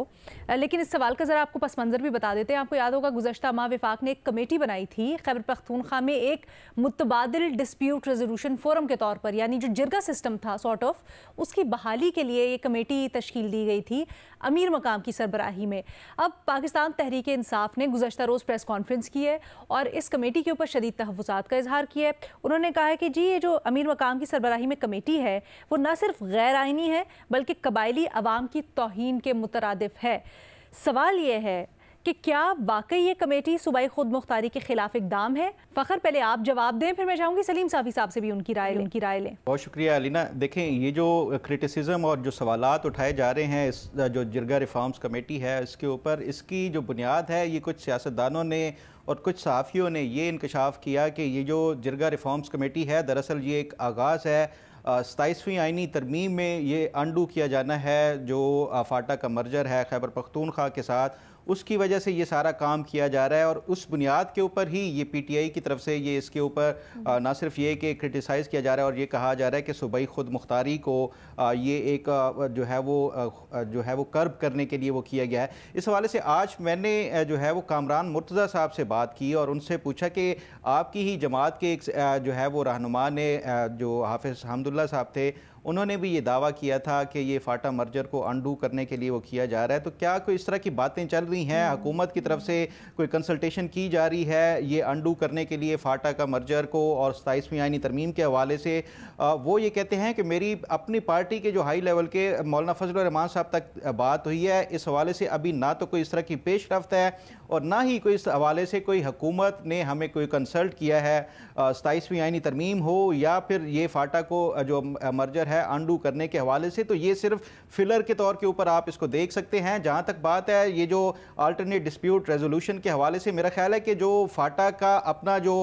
लेकिन इस सवाल का ज़रा आपको पस मंज़र भी बता देते हैं। आपको याद होगा गुज़श्ता माह वफाक ने एक कमेटी बनाई थी खैबर पख्तूनख्वा में एक मुतबादिल डिस्प्यूट रेजोल्यूशन फोरम के तौर पर, यानी जो जिरगा सिस्टम था सॉर्ट ऑफ, उसकी बहाली के लिए ये कमेटी तश्कील दी गई थी अमीर मकाम की सरबराही में। अब पाकिस्तान तहरीक इंसाफ ने गुज़श्ता रोज़ प्रेस कॉन्फ्रेंस की है और इस कमेटी के ऊपर शदीद तहफ़्फ़ुज़ात का इजहार किया है। उन्होंने कहा है कि जी ये जो अमीर मकाम की सरबराही में कमेटी है वो न सिर्फ गैर आइनी है बल्कि कबायली अवाम की तौहीन के मुतरादिफ है। सवाल ये है कि क्या वाकई ये कमेटी सूबाई खुद मुख्तारी के खिलाफ इकदाम है? फ़खर पहले आप जवाब दें, फिर मैं चाहूँगी सलीम साफ़ी साहब से भी उनकी राय लें। बहुत शुक्रिया अलीना। देखें, ये जो क्रिटिसिज्म और जो सवालात उठाए जा रहे हैं इस जो जिरगा रिफॉर्म्स कमेटी है इसके ऊपर, इसकी जो बुनियाद है ये कुछ सियासतदानों ने और कुछ सहाफ़ियों ने ये इंकशाफ किया कि ये जो जिरगा रिफॉर्म्स कमेटी है दरअसल ये एक आगाज़ है 27वीं आइनी तरमीम में ये अंडू किया जाना है जो फाटा का मर्जर है खैबर पख्तूनख्वा के साथ, उसकी वजह से ये सारा काम किया जा रहा है। और उस बुनियाद के ऊपर ही ये पीटीआई की तरफ से ये इसके ऊपर ना सिर्फ ये कि क्रिटिसाइज़ किया जा रहा है और ये कहा जा रहा है कि सूबाई खुद मुख्तारी को ये एक जो है वो कर्ब करने के लिए वो किया गया है। इस हवाले से आज मैंने जो है वो कामरान मुर्तज़ा साहब से बात की और उनसे पूछा कि आपकी ही जमात के एक जो है वो रहनुमा ने जो हाफिज़ हम्दुल्ला साहब थे, उन्होंने भी ये दावा किया था कि ये फाटा मर्जर को अंडू करने के लिए वो किया जा रहा है। तो क्या कोई इस तरह की बातें चल रही हैं, हुकूमत की तरफ से कोई कंसल्टेशन की जा रही है ये अंडू करने के लिए फाटा का मर्जर को? और 27वीं आइनी तरमीम के हवाले से वो ये कहते हैं कि मेरी अपनी पार्टी के जो हाई लेवल के मौलाना फजल रहमान साहब तक बात हुई है, इस हवाले से अभी ना तो कोई इस तरह की पेशरफ्त है और ना ही कोई इस हवाले से कोई हुकूमत ने हमें कोई कंसल्ट किया है 27वीं आइनी तरमीम हो या फिर ये फाटा को जो मर्जर है अंडू करने के हवाले से। तो ये सिर्फ फिलर के तौर के ऊपर आप इसको देख सकते हैं। जहाँ तक बात है ये जो अल्टरनेट डिस्प्यूट रेजोल्यूशन के हवाले से, मेरा ख्याल है कि जो फाटा का अपना जो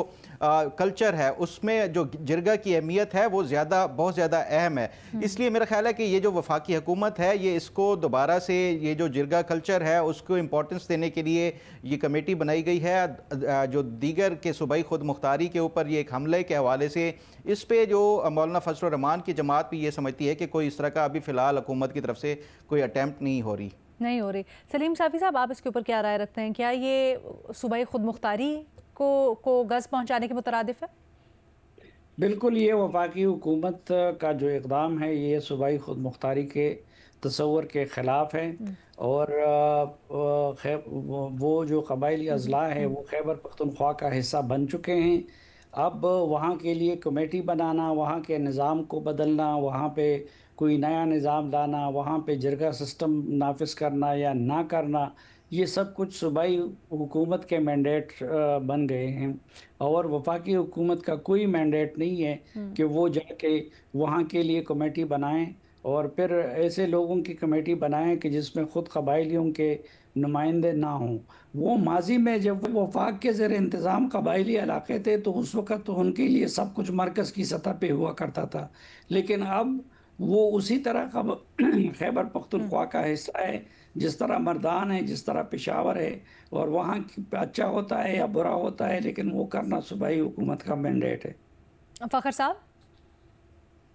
कल्चर है उसमें जो जिरगा की अहमियत है वो बहुत ज़्यादा अहम है। इसलिए मेरा ख्याल है कि ये जो वफाकी हुकूमत है ये इसको दोबारा से ये जो जिरगा कल्चर है उसको इम्पोर्टेंस देने के लिए ये कमेटी बनाई गई है। जो दीगर के सूबाई खुद मुख्तारी के ऊपर ये एक हमले के हवाले से इस पे जो मौलाना फजल रहमान की जमात भी ये समझती है कि कोई इस तरह का अभी फ़िलहाल हुकूमत की तरफ से कोई अटैम्प्ट नहीं हो रही। सलीम साफ़ी साहब, आप इसके ऊपर क्या राय रखते हैं? क्या ये सूबाई खुद मुख्तारी को गज़ पहुँचाने के मुतरादिफ है? बिल्कुल, ये वफाकी हुकूमत का जो इक़दाम है ये सूबाई खुद मुख्तारी के तसव्वुर के ख़िलाफ़ है और वो जो कबायली अज़ला है वो खैबर पख्तूनख्वा का हिस्सा बन चुके हैं। अब वहाँ के लिए कमेटी बनाना, वहाँ के निज़ाम को बदलना, वहाँ पे कोई नया निज़ाम लाना, वहाँ पे जिरगा सिस्टम नाफिज करना या ना करना, ये सब कुछ सूबाई हुकूमत के मैंडेट बन गए हैं और वफाकी हुकूमत का कोई मैंडेट नहीं है कि वो जाके वहाँ के लिए कमेटी बनाएं और फिर ऐसे लोगों की कमेटी बनाएं कि जिसमें ख़ुद कबायलियों के नुमाइंदे ना हों। वो माजी में जब वो वफाक के ज़र इंतज़ाम कबायली इलाके थे तो उस वक़्त तो उनके लिए सब कुछ मरकज़ की सतह पे हुआ करता था, लेकिन अब वो उसी तरह का खैबर पख्तूनख्वा का हिस्सा है जिस तरह मर्दान है, जिस तरह पेशावर है, और वहाँ अच्छा होता है या बुरा होता है लेकिन वो करना सूबाई हुकूमत का मैंडेट है। फ़खर साहब,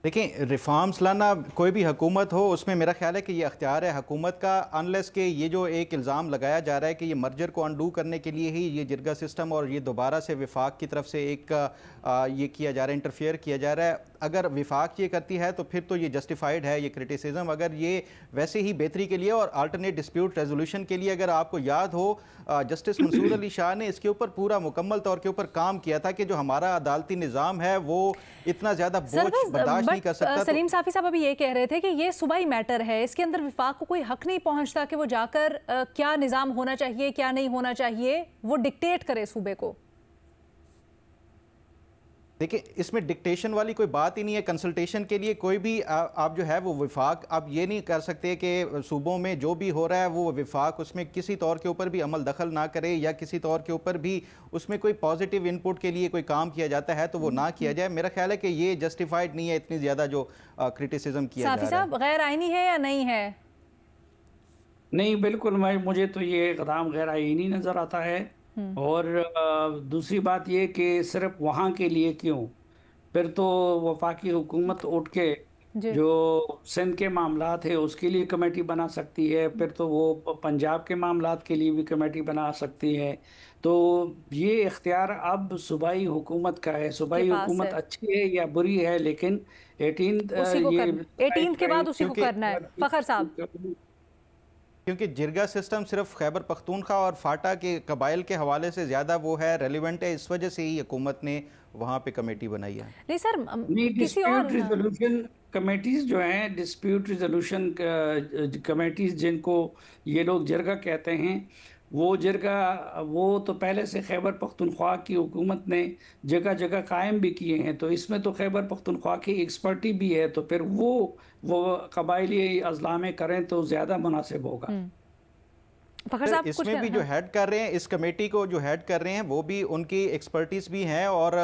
देखिए, रिफॉर्म्स लाना कोई भी हुकूमत हो उसमें मेरा ख्याल है कि ये अख्तियार है हुकूमत का, अनलेस के ये जो एक इल्ज़ाम लगाया जा रहा है कि ये मर्जर को अंडू करने के लिए ही ये जिरगा सिस्टम और ये दोबारा से विफाक की तरफ से एक ये किया जा रहा है, इंटरफेयर किया जा रहा है। अगर विफाक ये करती है तो फिर तो ये जस्टिफाइड है ये क्रिटिसिज्म। अगर ये वैसे ही बेहतरी के लिए और अल्टरनेट डिस्प्यूट रेजोल्यूशन के लिए, अगर आपको याद हो जस्टिस मंसूर अली शाह ने इसके ऊपर पूरा मुकम्मल तौर के ऊपर काम किया था कि जो हमारा अदालती निज़ाम है वो इतना ज़्यादा बोझ बर्दाश्त नहीं कर सकता। सलीम साफ़ी साहब अभी ये कह रहे थे कि ये सूबाई मैटर है, इसके अंदर विफाक को कोई हक नहीं पहुंचता कि वो जाकर क्या निज़ाम होना चाहिए क्या नहीं होना चाहिए वो डिक्टेट करे सूबे को। देखिए, इसमें डिक्टेशन वाली कोई बात ही नहीं है। कंसल्टेशन के लिए कोई भी आप जो है वो विफाक आप ये नहीं कर सकते कि सूबों में जो भी हो रहा है वो विफाक उसमें किसी तौर के ऊपर भी अमल दखल ना करे या किसी तौर के ऊपर भी उसमें कोई पॉजिटिव इनपुट के लिए कोई काम किया जाता है तो वो ना किया जाए। मेरा ख्याल है कि ये जस्टिफाइड नहीं है इतनी ज़्यादा जो क्रिटिसिज्म किया जा रहा है। साफ़ी साहब, गैर आइनी है या नहीं है? नहीं, बिल्कुल मुझे तो ये इक़दाम गैर आईनी नज़र आता है और दूसरी बात ये कि सिर्फ वहाँ के लिए क्यों, फिर तो वफाकी हुकूमत उठ के जी। जो सिंध के मामलात है उसके लिए कमेटी बना सकती है, फिर तो वो पंजाब के मामलात के लिए भी कमेटी बना सकती है। तो ये इख्तियार अब सूबाई हुकूमत का है। के सूबाई पास हुकूमत है, अच्छी है या बुरी है, लेकिन 18 उसी को ये करना, 18 के बाद उसी को क्योंकि करना है फखर साहब। क्योंकि जिरगा सिस्टम सिर्फ खैबर पख्तूनख्वा और फाटा के कबाइल के हवाले से ज़्यादा वो है रेलिवेंट है, इस वजह से ही हुकूमत ने वहाँ पे कमेटी बनाई है। नहीं सर, नहीं, किसी और डिस्प्यूट रिजोल्यूशन कमेटीज जो हैं, डिस्प्यूट रिजोल्यूशन कमेटीज जिनको ये लोग जिरगा कहते हैं, वो जिरगा वो तो पहले से खैबर पख्तूनख्वा की हुकूमत ने जगह जगह कायम भी किए हैं, तो इसमें तो खैबर पख्तूनख्वा की एक्सपर्टी भी है, तो फिर वो कबायली अजला में करें तो ज़्यादा मुनासिब होगा। फखर साहब कुछ इसमें भी जो हेड कर रहे हैं, इस कमेटी को जो हेड कर रहे हैं वो भी उनकी एक्सपर्टीज भी हैं और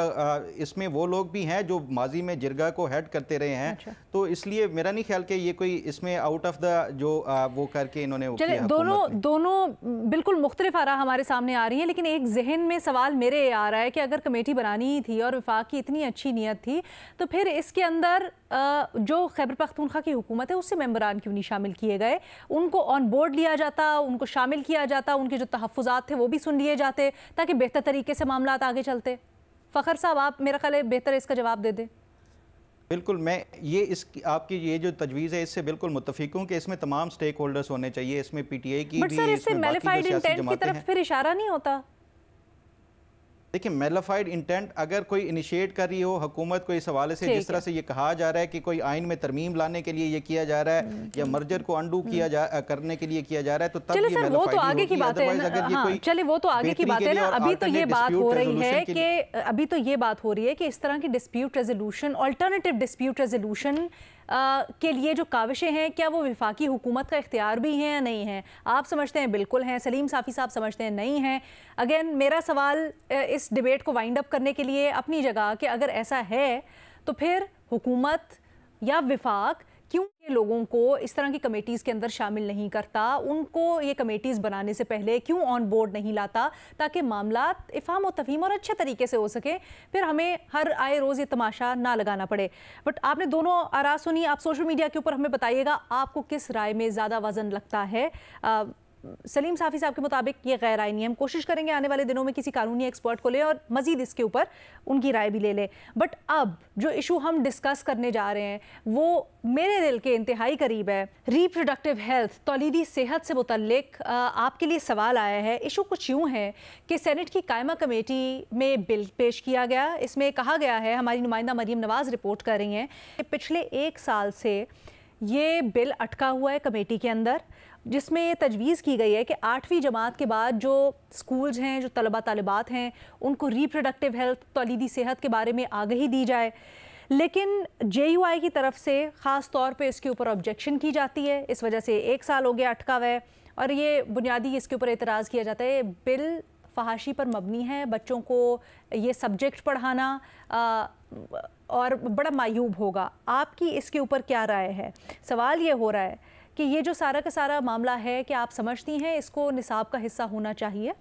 इसमें वो लोग भी हैं जो माजी में जिरगा को हेड करते रहे हैं। अच्छा। तो इसलिए मेरा नहीं ख्याल कि ये कोई इसमें आउट ऑफ द जो वो करके इन्होंने वो चले, किया दोनों बिल्कुल मुख्तलिफ आरा हमारे सामने आ रही है, लेकिन एक जहन में सवाल मेरे आ रहा है कि अगर कमेटी बनानी ही थी और वफाक की इतनी अच्छी नीयत थी, तो फिर इसके अंदर जो खैबर पख्तूनख्वा की हुकूमत है उससे मेंबरान क्यों नहीं शामिल किए गए? उनको ऑन बोर्ड लिया जाता, उनको शामिल किया जाता, उनके जो तहफ़्फ़ुज़ात थे वो भी सुन लिए जाते ताकि बेहतर तरीके से मामलात आगे चलते। फ़खर साहब, आप मेरा ख्याल है बेहतर इसका जवाब दे दें। बिल्कुल, मैं ये आपकी ये जो तजवीज़ है इससे बिल्कुल मुत्तफ़िक हूँ कि इसमें तमाम स्टेक होल्डर्स होने चाहिए, इसमें PTI की बट भी, सर, इससे इसमें बाकी जो मैलिफाइड सियासी इंटेंट की जमातें तरफ हैं। फिर इशारा नहीं होता? देखिए, मेलाफाइड इंटेंट अगर कोई इनिशिएट कर रही हो हुकूमत को इस हवाले से, जिस तरह से ये कहा जा रहा है कि कोई आइन में तरमीम लाने के लिए ये किया जा रहा है या मर्जर को अंडू करने के लिए किया जा रहा है, तो तब चले ये सर, वो तो आगे की बात है हाँ, चले वो तो आगे की बात है ना। अभी तो ये बात हो रही है कि अभी तो ये बात हो रही है कि इस तरह की dispute resolution, alternative dispute resolution के लिए जो काविशें हैं, क्या वो वफाकी हुकूमत का इख्तियार भी हैं या नहीं हैं? आप समझते हैं बिल्कुल हैं, सलीम साफ़ी साहब समझते हैं नहीं हैं। अगेन मेरा सवाल इस डिबेट को वाइंड अप करने के लिए अपनी जगह कि अगर ऐसा है तो फिर हुकूमत या वफाक क्यों ये लोगों को इस तरह की कमेटीज़ के अंदर शामिल नहीं करता, उनको ये कमेटीज़ बनाने से पहले क्यों ऑन बोर्ड नहीं लाता, ताकि मामलात इफ़हाम और तफ़हीम और अच्छे तरीके से हो सके, फिर हमें हर आए रोज़ ये तमाशा ना लगाना पड़े। बट आपने दोनों आरा सुनी, आप सोशल मीडिया के ऊपर हमें बताइएगा आपको किस राय में ज़्यादा वज़न लगता है। सलीम साफ़ी साहब के मुताबिक ये गैर आईनी है। हम कोशिश करेंगे आने वाले दिनों में किसी कानूनी एक्सपर्ट को ले और मज़ीद इसके ऊपर उनकी राय भी ले लें। बट अब जो इशू हम डिस्कस करने जा रहे हैं वो मेरे दिल के इंतहाई करीब है। रिप्रोडक्टिव हेल्थ, तौलीदी सेहत से मुतल्लिक आपके लिए सवाल आया है। इशू कुछ यूँ है कि सेनेट की कायमा कमेटी में बिल पेश किया गया। इसमें कहा गया है, हमारी नुमाइंदा मरीम नवाज़ रिपोर्ट कर रही हैं कि पिछले 1 साल से ये बिल अटका हुआ है कमेटी के अंदर, जिसमें ये तजवीज़ की गई है कि 8वीं जमात के बाद जो स्कूल्स हैं, जो तलबा तालिबात हैं, उनको रिप्रोडक्टिव हेल्थ, तौलीदी सेहत के बारे में आगाही दी जाए। लेकिन JUI की तरफ से ख़ास तौर पे इसके ऊपर ऑब्जेक्शन की जाती है। इस वजह से 1 साल हो गया अटका हुआ है और ये बुनियादी इसके ऊपर एतराज़ किया जाता है बिल फहाशी पर मबनी है, बच्चों को ये सब्जेक्ट पढ़ाना और बड़ा मायूब होगा। आपकी इसके ऊपर क्या राय है? सवाल ये हो रहा है कि ये जो सारा का सारा मामला है, क्या आप समझती हैं इसको निसाब का हिस्सा होना चाहिए?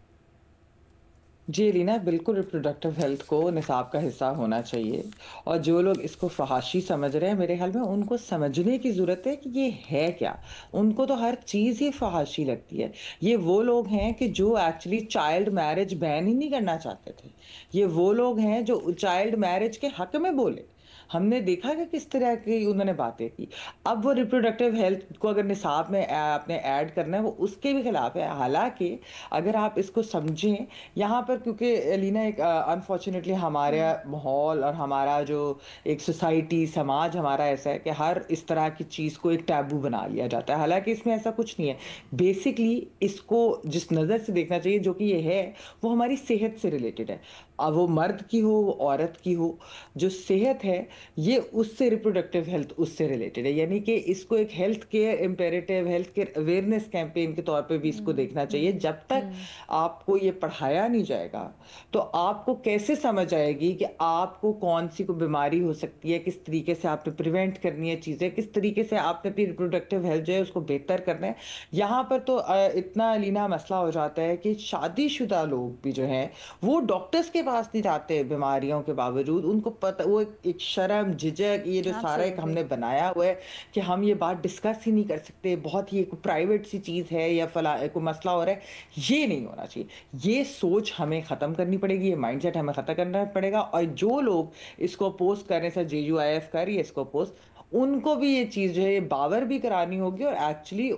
जी रीना, बिल्कुल रिप्रोडक्टिव हेल्थ को निसाब का हिस्सा होना चाहिए। और जो लोग इसको फहाशी समझ रहे हैं, मेरे ख्याल में उनको समझने की ज़रूरत है कि ये है क्या। उनको तो हर चीज़ ही फहाशी लगती है। ये वो लोग हैं कि जो एक्चुअली चाइल्ड मैरिज बैन ही नहीं करना चाहते थे। ये वो लोग हैं जो चाइल्ड मैरिज के हक़ में बोले। हमने देखा कि किस तरह की उन्होंने बातें की। अब वो रिप्रोडक्टिव हेल्थ को अगर निसाब में आपने ऐड करना है, वो उसके भी खिलाफ है। हालांकि अगर आप इसको समझें यहाँ पर, क्योंकि लीना एक अनफॉर्चुनेटली हमारा माहौल और हमारा जो एक सोसाइटी, समाज हमारा ऐसा है कि हर इस तरह की चीज़ को एक टैबू बना लिया जाता है। हालांकि इसमें ऐसा कुछ नहीं है। बेसिकली इसको जिस नज़र से देखना चाहिए, जो कि ये है, वो हमारी सेहत से रिलेटेड है। वो मर्द की हो वो औरत की हो, जो सेहत है ये उससे, रिप्रोडक्टिव हेल्थ उससे रिलेटेड है। यानी कि इसको एक health care imperative, health care awareness campaign के तौर पे भी इसको देखना चाहिए। जब तक आपको ये पढ़ाया नहीं जाएगा तो आपको कैसे समझ आएगी कि आपको कौन सी को बीमारी हो सकती है, किस तरीके से आपने प्रिवेंट करनी है चीज़ें, किस तरीके से आपने अपनी रिप्रोडक्टिव हेल्थ जो है उसको बेहतर करना है। यहाँ पर तो इतना लीना मसला हो जाता है कि शादीशुदा लोग भी जो हैं वो डॉक्टर्स के पास नहीं जाते बीमारियों के बावजूद। उनको पता, वो एक शर्म झिझक, ये जो सारा एक हमने बनाया हुआ है कि हम ये बात डिस्कस ही नहीं कर सकते, बहुत ही एक प्राइवेट सी चीज़ है या फला कोई मसला हो रहा है, ये नहीं होना चाहिए। ये सोच हमें ख़त्म करनी पड़ेगी, ये माइंडसेट हमें ख़त्म करना पड़ेगा। और जो लोग इसको अपोज कर रहे हैं, JUIF कर रही है इसको अपोज, उनको भी ये चीज़ जो है ये बावर भी करानी होगी। और एक्चुअली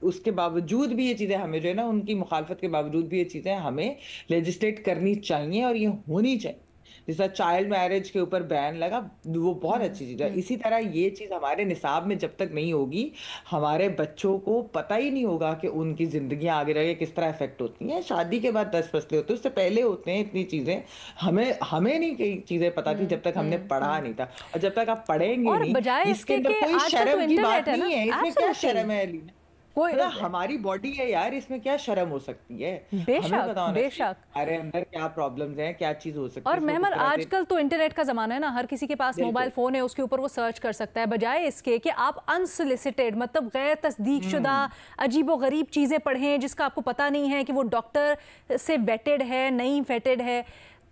उसके बावजूद भी ये चीज़ें हमें जो है ना, उनकी मुखालफत के बावजूद भी ये चीज़ें हमें लेजिस्लेट करनी चाहिए और ये होनी चाहिए। जैसा चाइल्ड मैरिज के ऊपर बैन लगा, वो बहुत अच्छी चीज़ है। इसी तरह ये चीज़ हमारे निसाब में जब तक नहीं होगी, हमारे बच्चों को पता ही नहीं होगा कि उनकी ज़िंदगियाँ आगे रह के किस तरह इफेक्ट होती हैं। शादी के बाद 10 फैसले होते हैं, उससे पहले होते हैं इतनी चीज़ें। हमें नहीं कई चीज़ें पता थी जब तक हमने पढ़ा नहीं था। और जब तक आप पढ़ेंगे नहीं, इसके अंदर कोई शर्म की बात नहीं है। इसमें क्या शर्म है अलीना? कोई हमारी बॉडी है यार, इसमें क्या शर्म हो सकती है? बेशक बेशक, हमारे अंदर क्या प्रॉब्लम्स हैं, क्या चीज हो सकती है। और मेहमान आजकल तो इंटरनेट का जमाना है ना, हर किसी के पास मोबाइल फोन है, उसके ऊपर वो सर्च कर सकता है। बजाय इसके कि आप अनसोलिसिटेड, मतलब गैर तस्दीक शुदा अजीबो गरीब चीजें पढ़ें जिसका आपको पता नहीं है कि वो डॉक्टर से वेटेड है नहीं वेटेड है,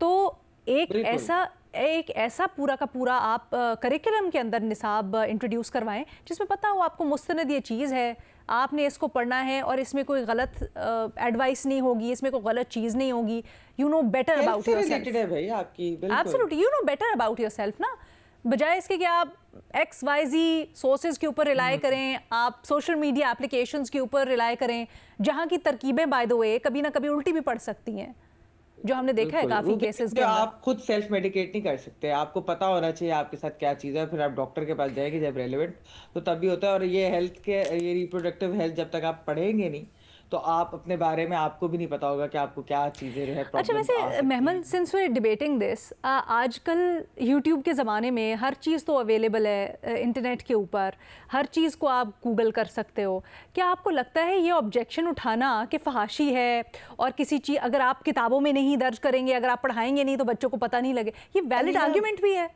तो एक ऐसा पूरा का पूरा आप करिकुलम के अंदर निसाब इंट्रोड्यूस करवाएं जिसमें पता हो आपको मुस्तनद ये चीज़ है, आपने इसको पढ़ना है और इसमें कोई गलत एडवाइस नहीं होगी, इसमें कोई गलत चीज़ नहीं होगी। You know better about yourself. Absolutely, you know better about yourself ना, बजाय इसके कि आप XYZ सोर्सेज के ऊपर रिलाई करें, आप सोशल मीडिया एप्लीकेशंस के ऊपर रिलाई करें, जहाँ की तरकीबें बाय द वे कभी ना कभी उल्टी भी पड़ सकती हैं, जो हमने देखा है काफी केसेस के अंदर। आप खुद सेल्फ मेडिकेट नहीं कर सकते, आपको पता होना चाहिए आपके साथ क्या चीज़ है, फिर आप डॉक्टर के पास जाएंगे जब रेलेवेंट, तो तभी होता है। और ये हेल्थ के, ये रिप्रोडक्टिव हेल्थ जब तक आप पढ़ेंगे नहीं तो आप अपने बारे में आपको भी नहीं पता होगा कि आपको क्या चीज़ें जो है प्रॉब्लम। अच्छा, वैसे मेहमन, since we are debating this, आजकल यूट्यूब के ज़माने में हर चीज़ तो अवेलेबल है इंटरनेट के ऊपर, हर चीज़ को आप गूगल कर सकते हो। क्या आपको लगता है ये ऑब्जेक्शन उठाना कि फहाशी है और किसी चीज़ अगर आप किताबों में नहीं दर्ज करेंगे, अगर आप पढ़ाएंगे नहीं तो बच्चों को पता नहीं लगे, ये वैलिड आर्ग्यूमेंट भी है?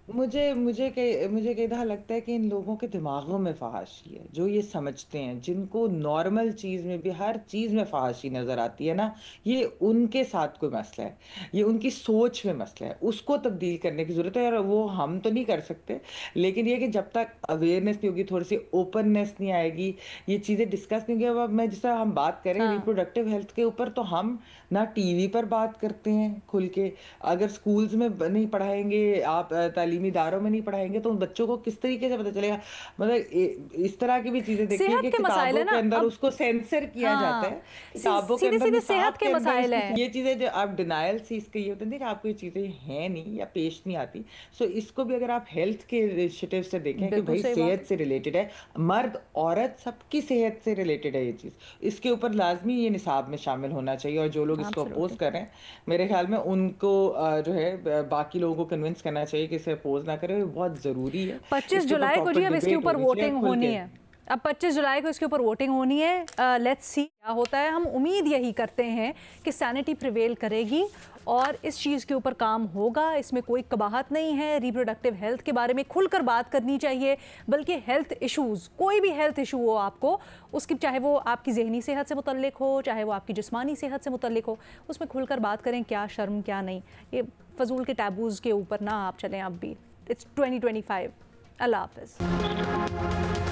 मुझे कई दफ़ा लगता है कि इन लोगों के दिमागों में फहाशी है, जो ये समझते हैं, जिनको नॉर्मल चीज़ में भी हर चीज़ में फहाशी नज़र आती है ना, ये उनके साथ कोई मसला है, ये उनकी सोच में मसला है। उसको तब्दील करने की ज़रूरत है और वो हम तो नहीं कर सकते, लेकिन ये कि जब तक अवेयरनेस नहीं होगी, थोड़ी सी ओपननेस नहीं आएगी, ये चीज़ें डिस्कस नहीं होगी। अब मैं जिस तरह हम बात करें रिप्रोडक्टिव हेल्थ के ऊपर, तो हम ना टीवी पर बात करते हैं खुल के, अगर स्कूल्स में नहीं पढ़ाएंगे, आप तालीमी इदारों में नहीं पढ़ाएंगे, तो उन बच्चों को किस तरीके से पता चलेगा? मतलब इस तरह की भी चीजें देखिए कि किताबों के अंदर उसको सेंसर किया जाता है, किताबों के अंदर सेहत के मसाइल हैं, ये चीजें जो आप डिनायल से इसके ये होते हैं कि आपको ये चीजें हैं नहीं या पेश नहीं आती। सो इसको भी अगर आप हेल्थ के इनिशिएटिव से देखें कि भाई सेहत से रिलेटेड है, मर्द औरत सबकी सेहत से रिलेटेड है ये चीज, इसके ऊपर लाजमी ये निसाब में शामिल होना चाहिए। और जो लोग इसको अपोज कर रहे हैं, मेरे ख्याल में उनको जो है बाकी लोगों को कन्विंस करना चाहिए कि इसे अपोज ना करें, बहुत जरूरी है। 25 जुलाई को जी अब इसके ऊपर वोटिंग होनी है, अब 25 जुलाई को इसके ऊपर वोटिंग होनी है। लेट्स सी क्या होता है। हम उम्मीद यही करते हैं कि सैनिटी प्रिवेल करेगी और इस चीज़ के ऊपर काम होगा, इसमें कोई कबाहत नहीं है। रिप्रोडक्टिव हेल्थ के बारे में खुलकर बात करनी चाहिए, बल्कि हेल्थ इश्यूज़, कोई भी हेल्थ इशू हो आपको, उसकी चाहे वो आपकी ज़हनी सेहत से मुतल्लिक हो, चाहे वो आपकी जिस्मानी सेहत से मुतल्लिक हो, उसमें खुलकर बात करें, क्या शर्म क्या नहीं। ये फजूल के टैबूज़ के ऊपर ना आप चलें अब भी। It's 2025. Allah Hafiz.